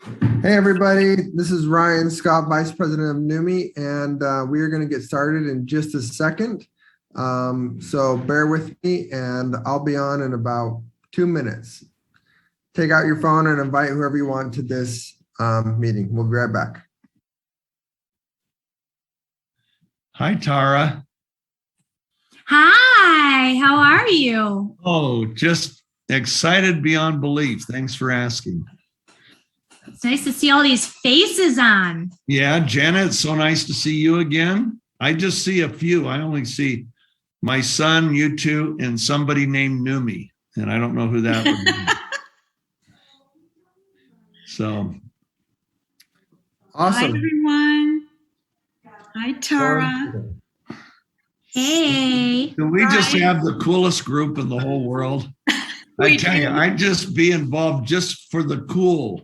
Hey everybody, this is Ryan Scott, Vice President of Neumi, and we are going to get started in just a second. So bear with me and I'll be on in about 2 minutes. Take out your phone and invite whoever you want to this meeting. We'll be right back. Hi, Tara. Hi, how are you? Oh, just excited beyond belief. Thanks for asking. It's nice to see all these faces on. Yeah, Janet, it's so nice to see you again. I just see a few. I only see my son, you two, and somebody named Neumi, and I don't know who that would be. So. Awesome. Hi, everyone. Hi, Tara. Hey. Do we just have the coolest group in the whole world? I tell you, I'd just be involved just for the cool.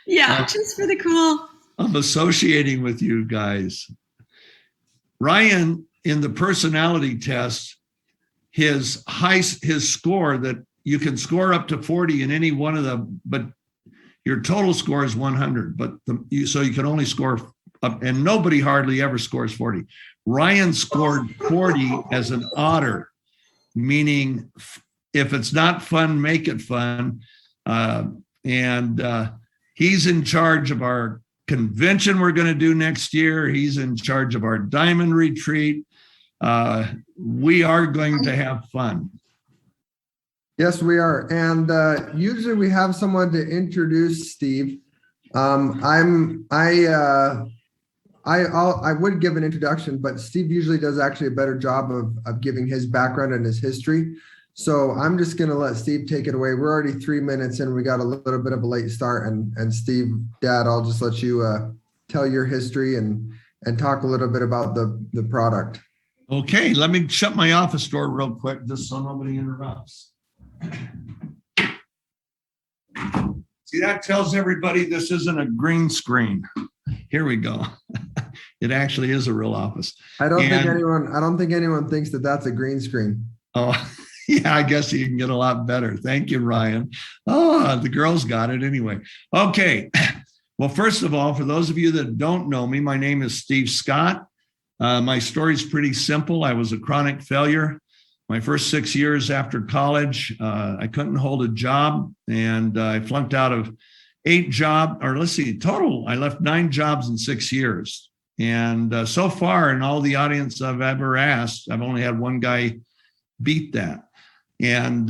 Yeah, just for the cool. Of associating with you guys. Ryan, in the personality test, his score that you can score up to 40 in any one of them, but your total score is 100. But so you can only score up, and nobody hardly ever scores 40. Ryan scored 40 as an otter, meaning if it's not fun, make it fun. He's in charge of our convention we're going to do next year. He's in charge of our diamond retreat. We are going to have fun. Yes, we are. And usually we have someone to introduce Steve. I would give an introduction, but Steve usually does actually a better job of giving his background and his history. So I'm just going to let Steve take it away. We're already 3 minutes in. We got a little bit of a late start. And Steve, Dad, I'll just let you tell your history and talk a little bit about the product. Okay, let me shut my office door real quick just so nobody interrupts. See, that tells everybody this isn't a green screen. Here we go. It actually is a real office. I don't think anyone thinks that that's a green screen. Oh, yeah, I guess you can get a lot better. Thank you, Ryan. Oh, the girls got it anyway. Okay. Well, first of all, for those of you that don't know me, my name is Steve Scott. My story is pretty simple. I was a chronic failure. My first 6 years after college, I couldn't hold a job, and I flunked out of total, I left 9 jobs in 6 years. And so far in all the audience I've ever asked, I've only had one guy beat that. And,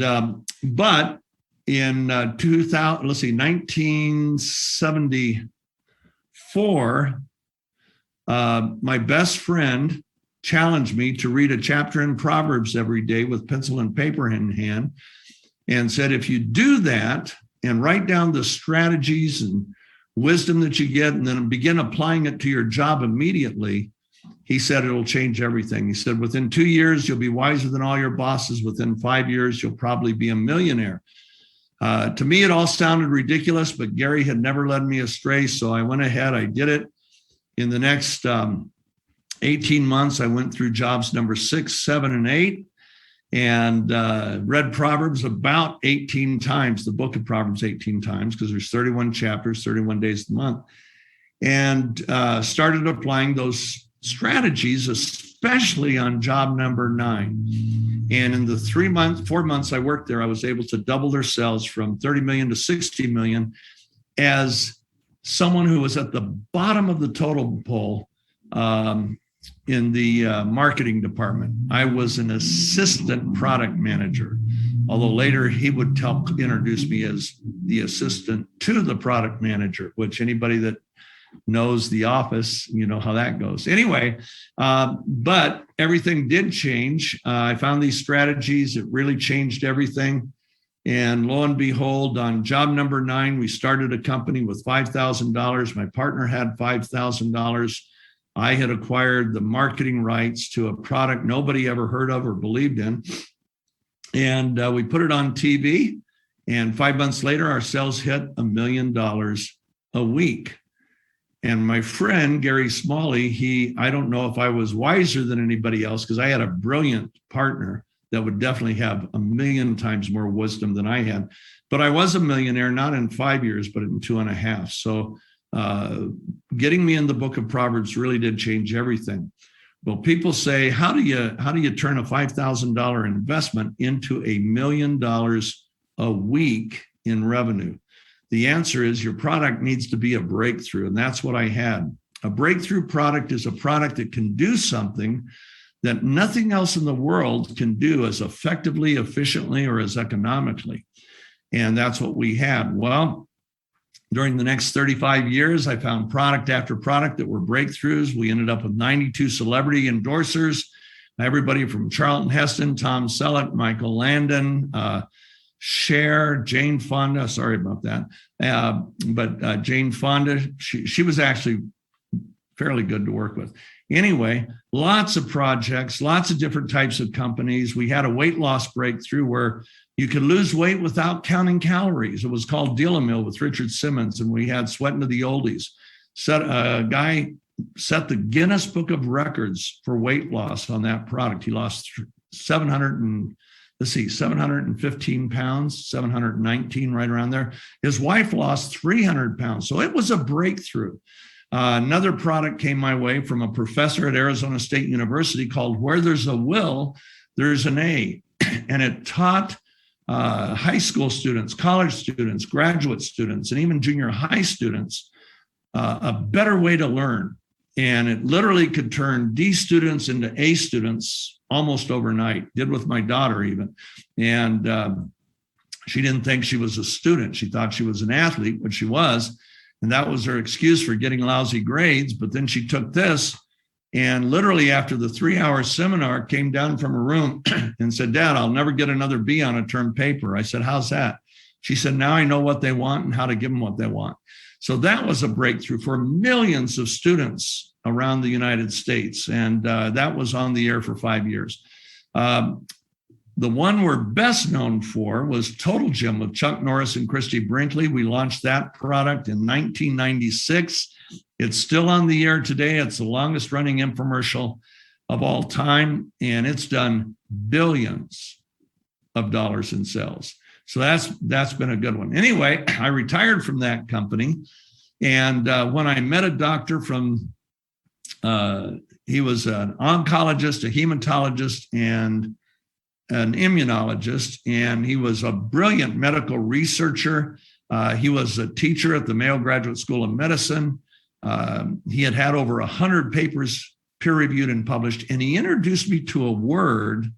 but in 1974, my best friend challenged me to read a chapter in Proverbs every day with pencil and paper in hand, and said, if you do that and write down the strategies and wisdom that you get and then begin applying it to your job immediately, he said, it'll change everything. He said, within 2 years, you'll be wiser than all your bosses. Within 5 years, you'll probably be a millionaire. To me, it all sounded ridiculous, but Gary had never led me astray. So I went ahead, I did it. In the next 18 months, I went through jobs number 6, 7, and 8, and read Proverbs about 18 times, the book of Proverbs 18 times, because there's 31 chapters, 31 days a month, and started applying those strategies, especially on job number 9. And in the 4 months I worked there, I was able to double their sales from 30 million to 60 million as someone who was at the bottom of the totem pole in the marketing department. I was an assistant product manager, although later he would introduce me as the assistant to the product manager, which anybody that knows The Office, you know how that goes. Anyway, but everything did change. I found these strategies. It really changed everything. And lo and behold, on job number 9, we started a company with $5,000. My partner had $5,000. I had acquired the marketing rights to a product nobody ever heard of or believed in. And we put it on TV. And 5 months later, our sales hit $1 million a week. And my friend, Gary Smalley, I don't know if I was wiser than anybody else, because I had a brilliant partner that would definitely have 1 million times more wisdom than I had, But I was a millionaire, not in 5 years, but in 2.5. So getting me in the book of Proverbs really did change everything. Well, people say, how do you turn a $5,000 investment into $1 million a week in revenue? The answer is your product needs to be a breakthrough. And that's what I had. A breakthrough product is a product that can do something that nothing else in the world can do as effectively, efficiently, or as economically. And that's what we had. Well, during the next 35 years, I found product after product that were breakthroughs. We ended up with 92 celebrity endorsers, everybody from Charlton Heston, Tom Selleck, Michael Landon, Cher, Jane Fonda. Sorry about that. But Jane Fonda, she was actually fairly good to work with. Anyway, lots of projects, lots of different types of companies. We had a weight loss breakthrough where you could lose weight without counting calories. It was called Deal-A-Mill with Richard Simmons, and we had Sweating to the Oldies. A guy set the Guinness Book of Records for weight loss on that product. He lost 715 pounds, 719, right around there. His wife lost 300 pounds. So it was a breakthrough. Another product came my way from a professor at Arizona State University called Where There's a Will, There's an A. And it taught high school students, college students, graduate students, and even junior high students a better way to learn. And it literally could turn D students into A students almost overnight, did with my daughter even. And she didn't think she was a student. She thought she was an athlete, which she was. And that was her excuse for getting lousy grades. But then she took this and literally after the 3-hour seminar came down from her room and said, Dad, I'll never get another B on a term paper. I said, how's that? She said, now I know what they want and how to give them what they want. So that was a breakthrough for millions of students around the United States. And that was on the air for 5 years. The one we're best known for was Total Gym with Chuck Norris and Christy Brinkley. We launched that product in 1996. It's still on the air today. It's the longest running infomercial of all time, and it's done billions of dollars in sales. So that's been a good one. Anyway, I retired from that company, and when I met a doctor from, he was an oncologist, a hematologist, and an immunologist, and he was a brilliant medical researcher. He was a teacher at the Mayo Graduate School of Medicine. He had over 100 papers peer-reviewed and published, and he introduced me to a word,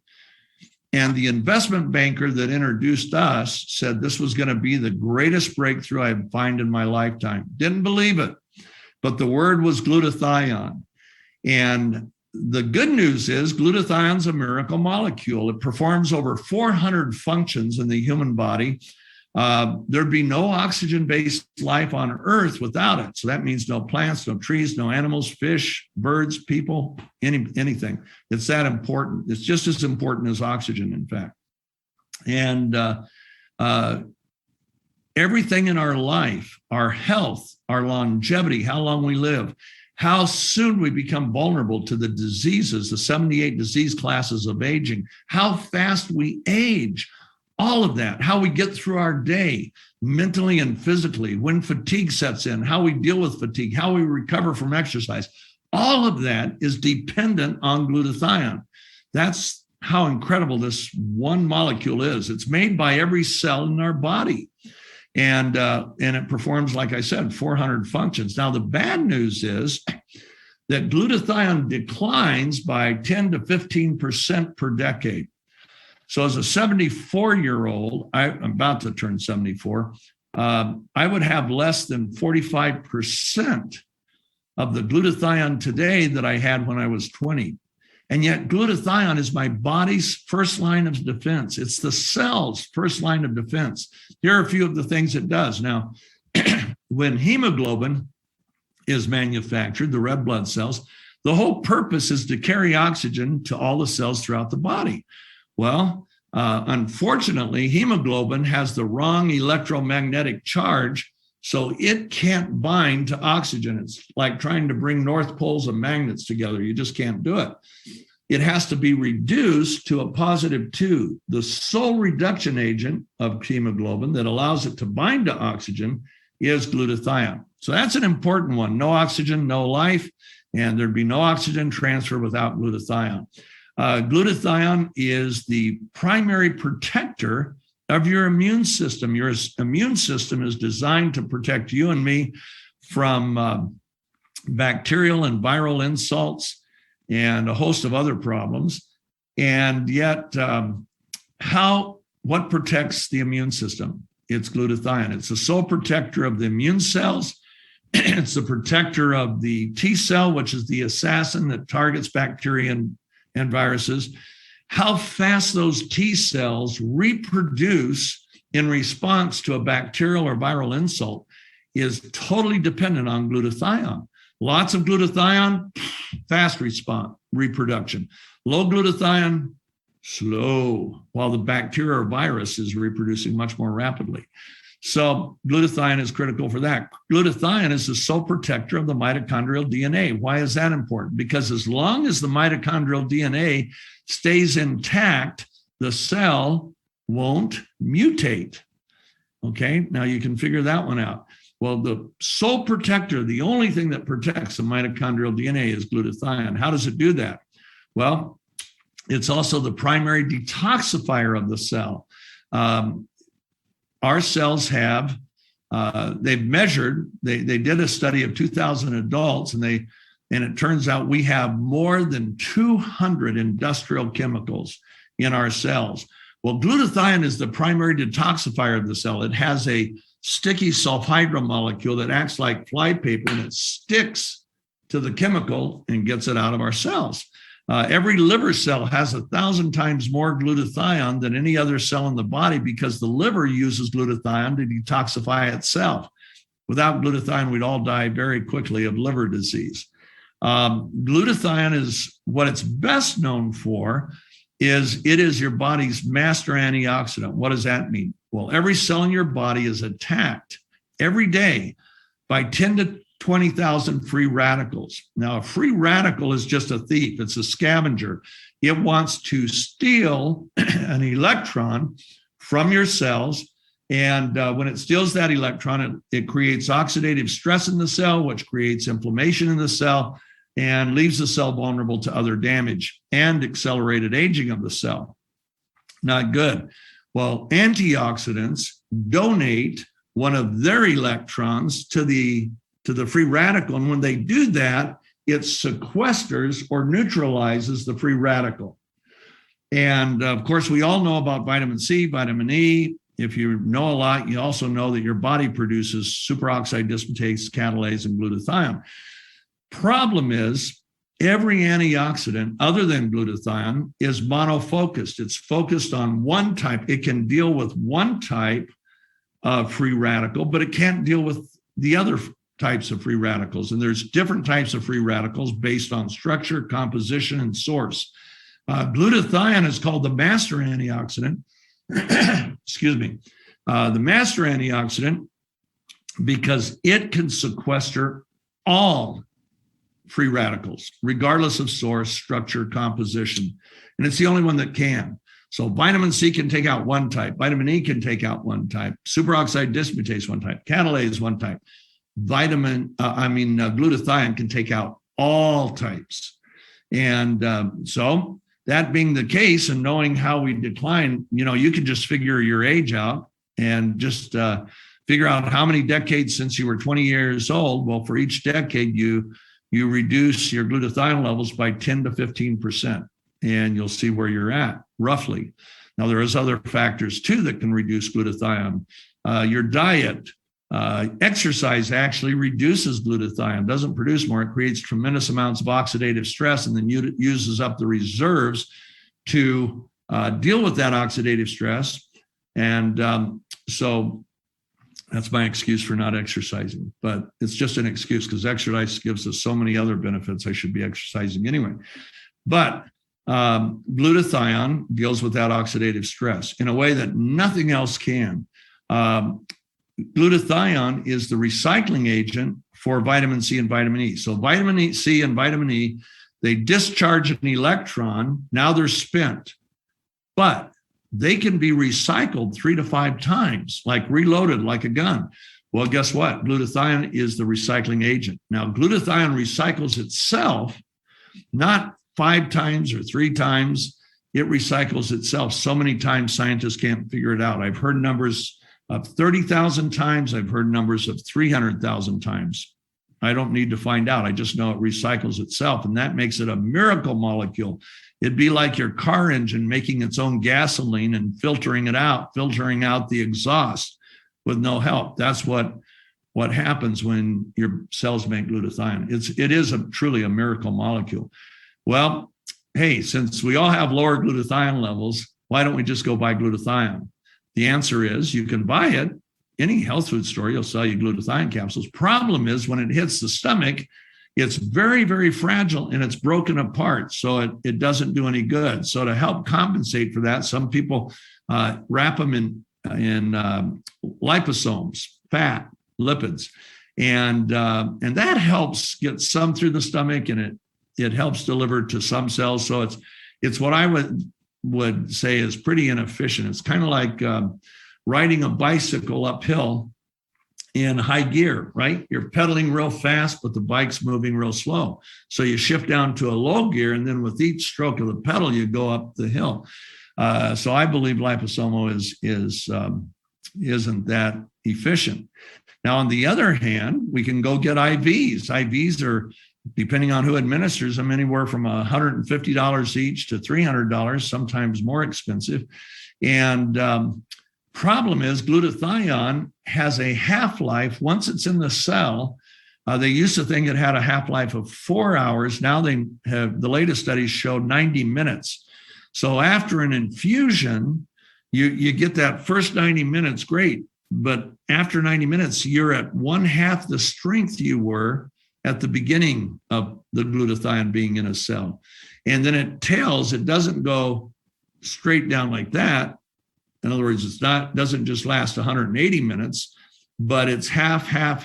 and the investment banker that introduced us said this was going to be the greatest breakthrough I'd find in my lifetime. Didn't believe it, but the word was glutathione. And the good news is glutathione's a miracle molecule. It performs over 400 functions in the human body. There'd be no oxygen-based life on Earth without it. So that means no plants, no trees, no animals, fish, birds, people, anything. It's that important. It's just as important as oxygen, in fact. And everything in our life, our health, our longevity, how long we live, how soon we become vulnerable to the diseases, the 78 disease classes of aging, how fast we age, all of that, how we get through our day mentally and physically, when fatigue sets in, how we deal with fatigue, how we recover from exercise, all of that is dependent on glutathione. That's how incredible this one molecule is. It's made by every cell in our body. And it performs, like I said, 400 functions. Now, the bad news is that glutathione declines by 10 to 15% per decade. So as a 74-year-old, I'm about to turn 74, I would have less than 45% of the glutathione today that I had when I was 20. And yet glutathione is my body's first line of defense. It's the cell's first line of defense. Here are a few of the things it does. Now, when hemoglobin is manufactured, the red blood cells, the whole purpose is to carry oxygen to all the cells throughout the body. Well, unfortunately, hemoglobin has the wrong electromagnetic charge, so it can't bind to oxygen. It's like trying to bring north poles of magnets together. You just can't do it. it has to be reduced to a positive 2. The sole reduction agent of hemoglobin that allows it to bind to oxygen is glutathione. So that's an important one. No oxygen, no life, and there'd be no oxygen transfer without glutathione. Glutathione is the primary protector of your immune system. Your immune system is designed to protect you and me from bacterial and viral insults and a host of other problems. And yet, what protects the immune system? It's glutathione. It's the sole protector of the immune cells. It's the protector of the T cell, which is the assassin that targets bacteria and viruses. How fast those T cells reproduce in response to a bacterial or viral insult is totally dependent on glutathione. Lots of glutathione, fast response, reproduction. Low glutathione, slow, while the bacteria or virus is reproducing much more rapidly. So glutathione is critical for that. Glutathione is the sole protector of the mitochondrial DNA. Why is that important? Because as long as the mitochondrial DNA stays intact, the cell won't mutate. Okay, now you can figure that one out. Well, the sole protector, the only thing that protects the mitochondrial DNA is glutathione. How does it do that? Well, it's also the primary detoxifier of the cell. Our cells have, they've measured, they did a study of 2,000 adults, and it turns out we have more than 200 industrial chemicals in our cells. Well, glutathione is the primary detoxifier of the cell. It has a sticky sulfhydryl molecule that acts like flypaper, and it sticks to the chemical and gets it out of our cells. Every liver cell has 1,000 times more glutathione than any other cell in the body because the liver uses glutathione to detoxify itself. Without glutathione, we'd all die very quickly of liver disease. Glutathione is what it's best known for is it is your body's master antioxidant. What does that mean? Well, every cell in your body is attacked every day by 10 to 20,000 free radicals. Now, a free radical is just a thief. It's a scavenger. It wants to steal an electron from your cells. And when it steals that electron, it creates oxidative stress in the cell, which creates inflammation in the cell and leaves the cell vulnerable to other damage and accelerated aging of the cell. Not good. Well, antioxidants donate one of their electrons to the free radical. And when they do that, it sequesters or neutralizes the free radical. And of course, we all know about vitamin C, vitamin E. If you know a lot, you also know that your body produces superoxide dismutase, catalase, and glutathione. Problem is, every antioxidant other than glutathione is monofocused. It's focused on one type. It can deal with one type of free radical, but it can't deal with the other types of free radicals. And there's different types of free radicals based on structure, composition, and source. Glutathione is called the master antioxidant. Excuse me. The master antioxidant because it can sequester all free radicals, regardless of source, structure, composition. And it's the only one that can. So vitamin C can take out one type. Vitamin E can take out one type. Superoxide dismutase, one type. Catalase, one type. Glutathione can take out all types. And so that being the case and knowing how we decline, you can just figure your age out and just figure out how many decades since you were 20 years old. Well, for each decade, you reduce your glutathione levels by 10 to 15%, and you'll see where you're at, roughly. Now, there is other factors, too, that can reduce glutathione. Your diet, exercise actually reduces glutathione, doesn't produce more. It creates tremendous amounts of oxidative stress and then uses up the reserves to deal with that oxidative stress. And so that's my excuse for not exercising, but it's just an excuse because exercise gives us so many other benefits. I should be exercising anyway. But glutathione deals with that oxidative stress in a way that nothing else can. Glutathione is the recycling agent for vitamin C and vitamin E. So vitamin C and vitamin E, They discharge an electron. Now they're spent, but they can be recycled 3 to 5 times, like reloaded like a gun. Well, guess what? Glutathione is the recycling agent. Now, glutathione recycles itself, not 5 times or 3 times. It recycles itself so many times scientists can't figure it out. I've heard numbers of 30,000 times. I've heard numbers of 300,000 times. I don't need to find out. I just know it recycles itself, and that makes it a miracle molecule. It'd be like your car engine making its own gasoline and filtering out the exhaust with no help. That's what happens when your cells make glutathione. It is truly a miracle molecule. Well, hey, since we all have lower glutathione levels, why don't we just go buy glutathione? The answer is you can buy it. Any health food store, you'll sell you glutathione capsules. Problem is when it hits the stomach, it's very, very fragile and it's broken apart. So it doesn't do any good. So to help compensate for that, some people wrap them in liposomes, fat, lipids. And that helps get some through the stomach, and it helps deliver to some cells. So it's what I would say is pretty inefficient. It's kind of like riding a bicycle uphill in high gear, right? You're pedaling real fast, but the bike's moving real slow. So you shift down to a low gear, and then with each stroke of the pedal, you go up the hill. So I believe liposomal isn't that efficient. Now, on the other hand, we can go get IVs. IVs are, depending on who administers them, anywhere from $150 each to $300, sometimes more expensive. And problem is glutathione has a half-life. Once it's in the cell, they used to think it had a half-life of 4 hours. Now the latest studies show 90 minutes. So after an infusion, you get that first 90 minutes, great. But after 90 minutes, you're at 1/2 the strength you were at the beginning of the glutathione being in a cell. And then it doesn't go straight down like that. In other words, doesn't just last 180 minutes, but it's half, and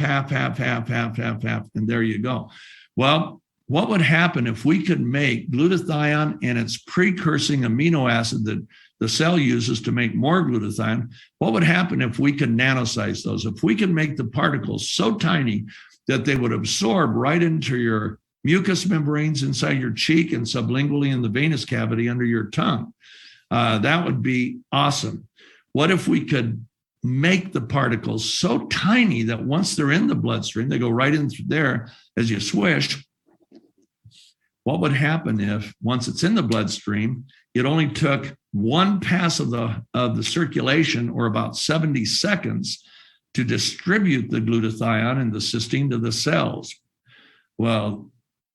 there you go. Well, what would happen if we could make glutathione and its precursing amino acid that the cell uses to make more glutathione? What would happen if we could nanosize those? If we could make the particles so tiny that they would absorb right into your mucous membranes inside your cheek and sublingually in the venous cavity under your tongue, that would be awesome. What if we could make the particles so tiny that once they're in the bloodstream, they go right in through there as you swish? What would happen if once it's in the bloodstream, it only took one pass of the circulation, or about 70 seconds, to distribute the glutathione and the cysteine to the cells? Well,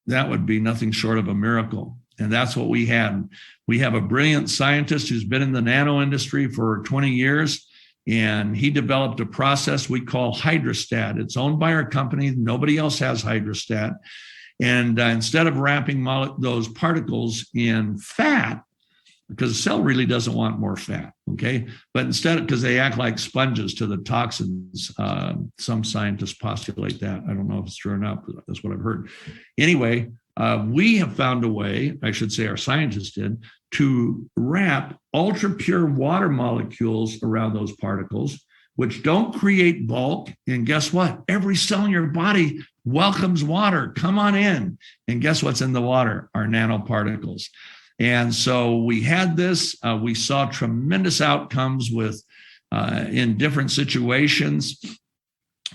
that would be nothing short of a miracle. And that's what we had. We have a brilliant scientist who's been in the nano industry for 20 years, and he developed a process we call hydrostat. It's owned by our company. Nobody else has hydrostat. And instead of wrapping those particles in fat, because the cell really doesn't want more fat, okay? But instead, because they act like sponges to the toxins, some scientists postulate that. I don't know if it's true or not, but that's what I've heard. Anyway, we have found a way, I should say our scientists did, to wrap ultra pure water molecules around those particles, which don't create bulk. And guess what? Every cell in your body welcomes water. Come on in. And guess what's in the water? Our nanoparticles. And so we had this. We saw tremendous outcomes in different situations.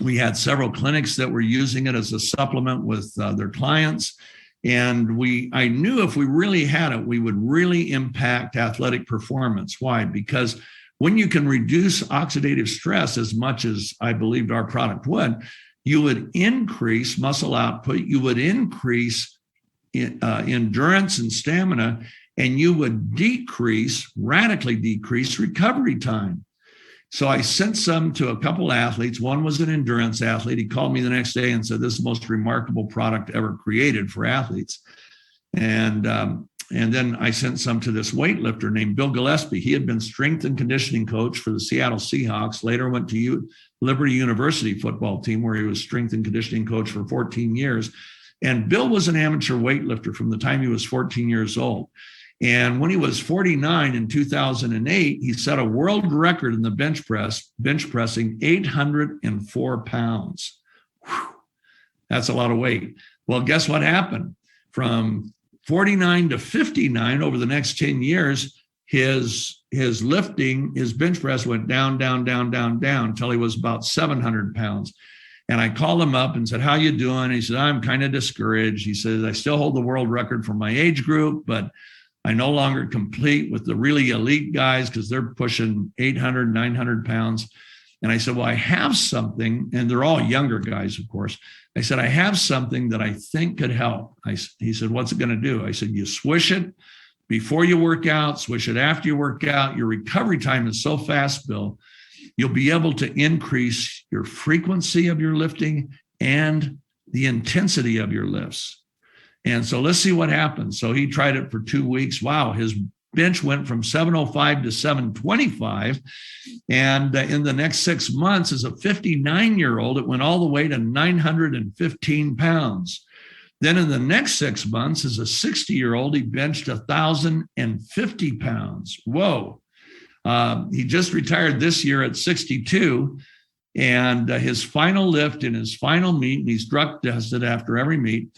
We had several clinics that were using it as a supplement with their clients. And I knew if we really had it, we would really impact athletic performance. Why? Because when you can reduce oxidative stress as much as I believed our product would, you would increase muscle output, you would increase endurance and stamina, and you would radically decrease recovery time. So I sent some to a couple athletes. One was an endurance athlete. He called me the next day and said, "This is the most remarkable product ever created for athletes." And then I sent some to this weightlifter named Bill Gillespie. He had been strength and conditioning coach for the Seattle Seahawks, later went to Liberty University football team, where he was strength and conditioning coach for 14 years. And Bill was an amateur weightlifter from the time he was 14 years old. And when he was 49 in 2008, he set a world record in the bench pressing 804 pounds. Whew, that's a lot of weight. Well, guess what happened? From 49 to 59 over the next 10 years, his lifting, his bench press went down until he was about 700 pounds. And I called him up and said, how you doing? He said, I'm kind of discouraged. He says, I still hold the world record for my age group, but I no longer compete with the really elite guys because they're pushing 800, 900 pounds. And I said, well, I have something, and they're all younger guys, of course. I said, I have something that I think could help. He said, what's it going to do? I said, you swish it before you work out, swish it after you work out. Your recovery time is so fast, Bill. You'll be able to increase your frequency of your lifting and the intensity of your lifts. And so let's see what happens. So he tried it for 2 weeks. Wow, his bench went from 705 to 725. And in the next 6 months, as a 59-year-old, it went all the way to 915 pounds. Then in the next 6 months, as a 60-year-old, he benched 1,050 pounds. Whoa. He just retired this year at 62. And his final lift in his final meet, and he's drug tested after every meet,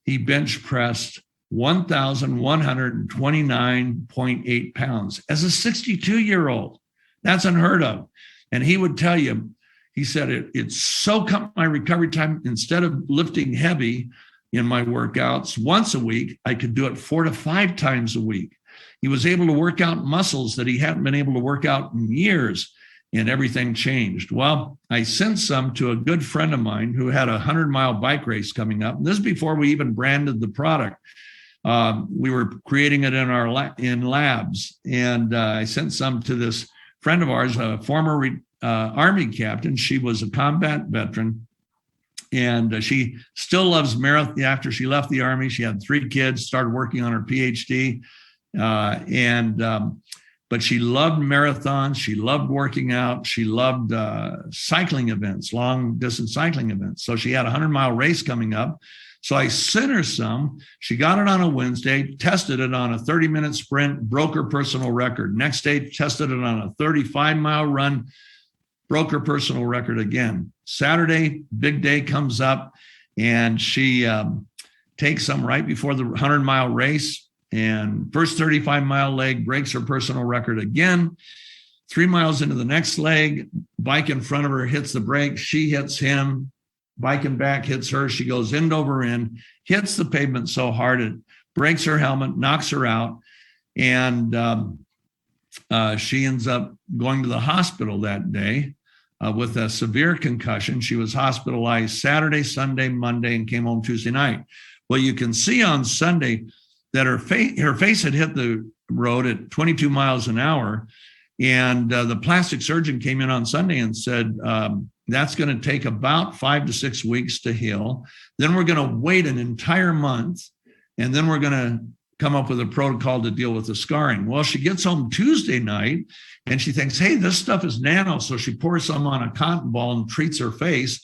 he bench pressed 1,129.8 pounds as a 62-year-old. That's unheard of. And he would tell you, he said, it soaked up my recovery time. Instead of lifting heavy in my workouts once a week, I could do it 4 to 5 times a week. He was able to work out muscles that he hadn't been able to work out in years, and everything changed. Well, I sent some to a good friend of mine who had a 100-mile bike race coming up. And this is before we even branded the product. We were creating it in labs. And I sent some to this friend of ours, a former Army captain. She was a combat veteran. And she still loves marathon. After she left the Army, she had 3 kids, started working on her PhD. But she loved marathons. She loved working out. She loved cycling events, long distance cycling events. So she had a 100-mile race coming up. So I sent her some. She got it on a Wednesday, tested it on a 30-minute sprint, broke her personal record. Next day, tested it on a 35-mile run, broke her personal record again. Saturday, big day comes up, and she takes some right before the 100-mile race. And first 35-mile leg breaks her personal record again. 3 miles into the next leg, bike in front of her hits the brake. She hits him. Bike in back hits her. She goes end over end, hits the pavement so hard it breaks her helmet, knocks her out. And she ends up going to the hospital that day with a severe concussion. She was hospitalized Saturday, Sunday, Monday, and came home Tuesday night. Well, you can see on Sunday that her face had hit the road at 22 miles an hour. And the plastic surgeon came in on Sunday and said, that's going to take about 5 to 6 weeks to heal. Then we're going to wait an entire month. And then we're going to come up with a protocol to deal with the scarring. Well, she gets home Tuesday night and she thinks, hey, this stuff is nano. So she pours some on a cotton ball and treats her face.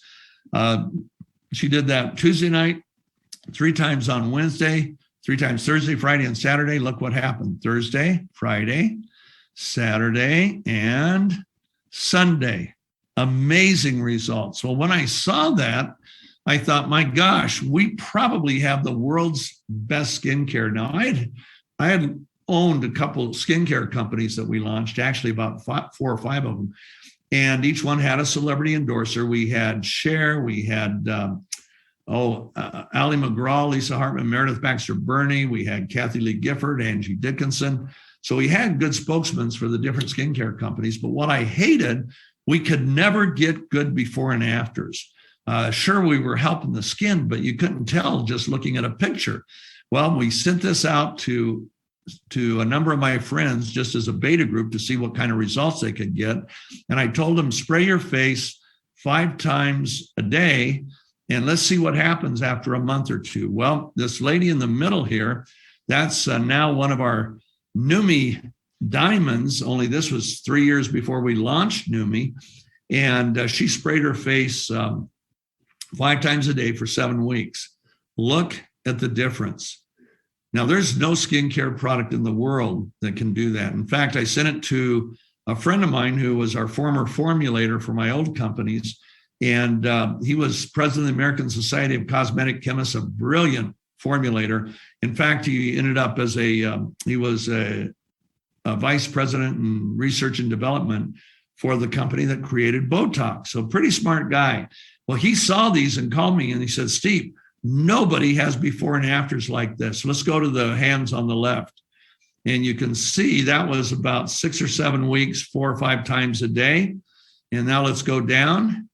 She did that Tuesday night, 3 times on Wednesday, 3 times Thursday, Friday, and Saturday. Look what happened. Thursday, Friday, Saturday, and Sunday. Amazing results. Well, when I saw that, I thought, my gosh, we probably have the world's best skincare. Now, I had owned a couple of skincare companies that we launched, actually about 4 or 5 of them. And each one had a celebrity endorser. We had Cher, we had Ali McGraw, Lisa Hartman, Meredith Baxter Burney. We had Kathy Lee Gifford, Angie Dickinson. So we had good spokesmen for the different skincare companies. But what I hated, we could never get good before and afters. Sure, we were helping the skin, but you couldn't tell just looking at a picture. Well, we sent this out to a number of my friends just as a beta group to see what kind of results they could get. And I told them, spray your face 5 times a day, and let's see what happens after a month or 2. Well, this lady in the middle here, that's now one of our Neumi diamonds, only this was 3 years before we launched Neumi. And she sprayed her face 5 times a day for 7 weeks. Look at the difference. Now, there's no skincare product in the world that can do that. In fact, I sent it to a friend of mine who was our former formulator for my old companies. And he was president of the American Society of Cosmetic Chemists, a brilliant formulator. In fact, he ended up as he was a vice president in research and development for the company that created Botox. So pretty smart guy. Well, he saw these and called me and he said, Steve, nobody has before and afters like this. Let's go to the hands on the left. And you can see that was about 6 or 7 weeks, 4 or 5 times a day. And now let's go down.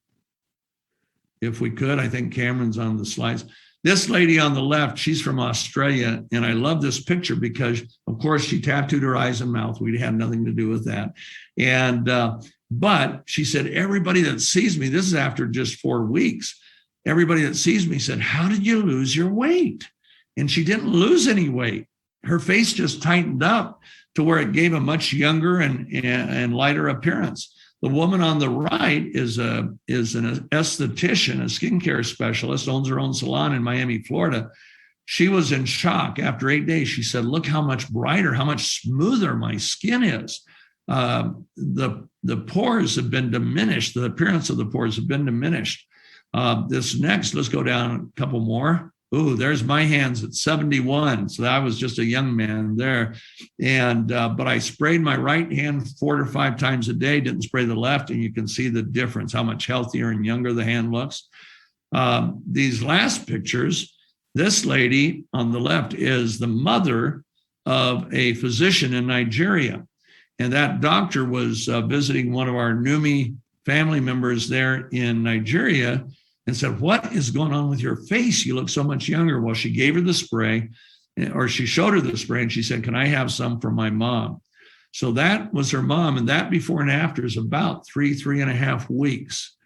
If we could, I think Cameron's on the slides. This lady on the left, she's from Australia. And I love this picture because, of course, she tattooed her eyes and mouth. We had nothing to do with that. And, but she said, everybody that sees me, this is after just 4 weeks, everybody that sees me said, how did you lose your weight? And she didn't lose any weight. Her face just tightened up to where it gave a much younger and lighter appearance. The woman on the right is an esthetician, a skincare specialist, owns her own salon in Miami, Florida. She was in shock after 8 days. She said, look how much brighter, how much smoother my skin is. The pores have been diminished. The appearance of the pores have been diminished. This next, let's go down a couple more. Ooh, there's my hands at 71. So I was just a young man there. And, but I sprayed my right hand 4 to 5 times a day, didn't spray the left. And you can see the difference, how much healthier and younger the hand looks. These last pictures, this lady on the left is the mother of a physician in Nigeria. And that doctor was visiting one of our Neumi family members there in Nigeria and said, what is going on with your face? You look so much younger. Well, she gave her the spray, or she showed her the spray, and she said, can I have some for my mom? So that was her mom, and that before and after is about 3.5 weeks.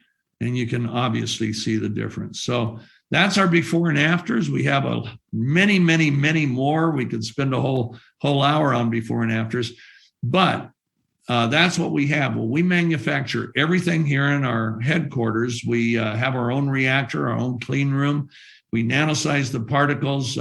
And you can obviously see the difference. So that's our before and afters. We have many, many, many more. We could spend a whole hour on before and afters, but that's what we have. Well, we manufacture everything here in our headquarters. We have our own reactor, our own clean room. We nanosize the particles.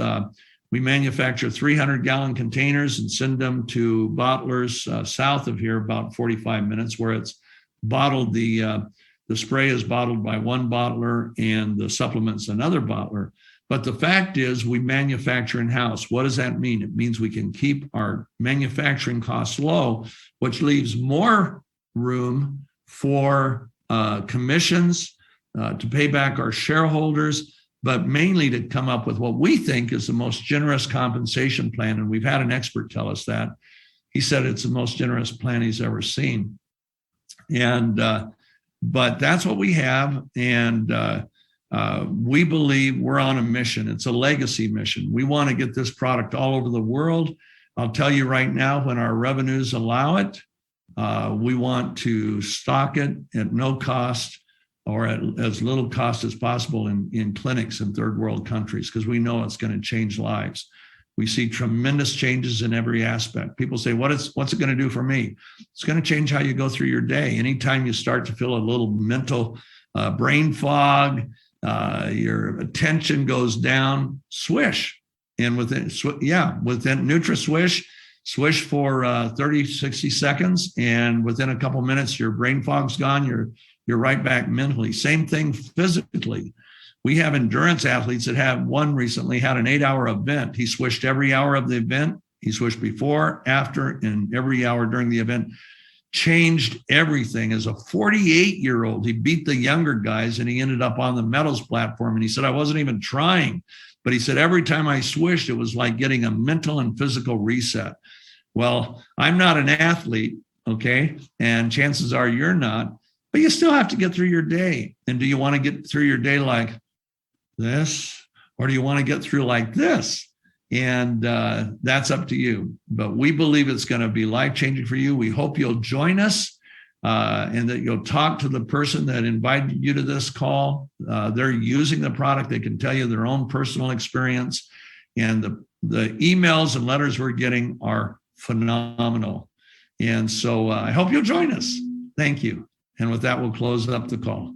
We manufacture 300-gallon containers and send them to bottlers south of here, about 45 minutes, where it's bottled. The spray is bottled by one bottler and the supplements another bottler. But the fact is we manufacture in-house. What does that mean? It means we can keep our manufacturing costs low, which leaves more room for commissions, to pay back our shareholders, but mainly to come up with what we think is the most generous compensation plan. And we've had an expert tell us that. He said it's the most generous plan he's ever seen. And but that's what we have. And we believe we're on a mission. It's a legacy mission. We want to get this product all over the world. I'll tell you right now, when our revenues allow it, we want to stock it at no cost or at as little cost as possible in clinics in third world countries, because we know it's going to change lives. We see tremendous changes in every aspect. People say, what's it going to do for me? It's going to change how you go through your day. Anytime you start to feel a little mental brain fog, your attention goes down, swish. And within NutraSwish, swish for 30, 60 seconds. And within a couple minutes, your brain fog's gone. You're right back mentally. Same thing physically. We have endurance athletes that have one recently had an 8-hour event. He swished every hour of the event. He swished before, after, and every hour during the event. Changed everything. As a 48-year-old, he beat the younger guys and he ended up on the medals platform. And he said, I wasn't even trying. But he said, every time I swished, it was like getting a mental and physical reset. Well, I'm not an athlete, okay? And chances are you're not, but you still have to get through your day. And do you want to get through your day like this? Or do you want to get through like this? And that's up to you. But we believe it's going to be life-changing for you. We hope you'll join us and that you'll talk to the person that invited you to this call. They're using the product. They can tell you their own personal experience. And the emails and letters we're getting are phenomenal. And so I hope you'll join us. Thank you. And with that, we'll close up the call.